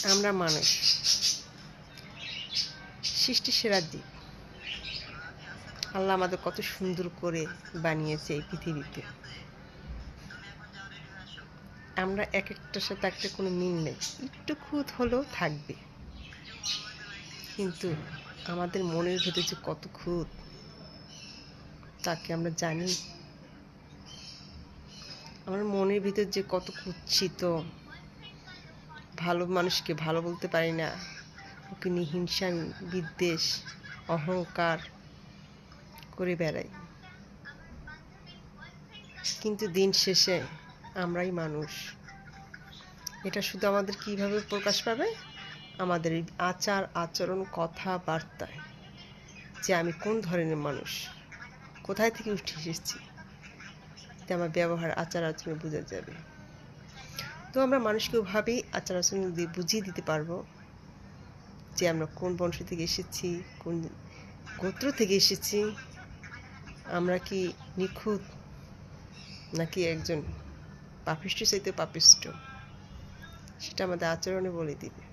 আমরা মানুষ সৃষ্টি সেরা জীব। আল্লাহ আমাদের কত সুন্দর করে বানিয়েছে এই পৃথিবীতে। আমরা এক একটার সাথে একটা কোনো মিল নেই, একটু খুঁত হলেও থাকবে, কিন্তু আমাদের মনের ভেতরে যে কত খুঁত তাকে আমরা জানি। আমার মনের ভিতর যে কত কুৎসিত, ভালো মানুষকে ভালো বলতে পারি না, ওকে নিয়ে হিংসা বিদ্বেষ অহংকার করে বেড়াই। কিন্তু দিন শেষে আমরাই মানুষ। এটা শুধু আমাদের কিভাবে প্রকাশ পাবে? আমাদের আচার আচরণ কথাবার্তায়, যে আমি কোন ধরনের মানুষ, কোথায় থেকে উঠে এসেছি, আমার ব্যবহার আচার আচরণ বোঝা যাবে। তো আমরা মানুষকে ওভাবেই আচার আচরণ দিয়ে বুঝিয়ে দিতে পারবো যে আমরা কোন বংশ থেকে এসেছি, কোন গোত্র থেকে এসেছি, আমরা কি নিখুঁত নাকি একজন পাপিষ্ঠ চাইতে পাপিষ্ঠ, সেটা আমাদের আচরণে বলে দিবে।